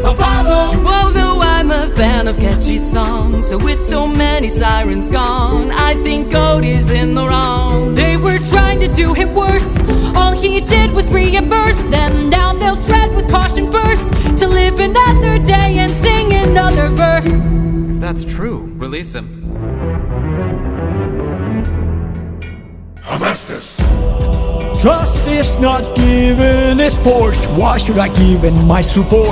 Apollo. You all know I'm a fan of catchy songs, so with so many sirens gone, I think God is in the wrong. They were trying to do him worse. All he did was reimburse them. Now they'll tread with caution first, to live another day and sing another verse. If that's true, release him. Hephaestus! Trust is not given, is forced. Why should I give in my support?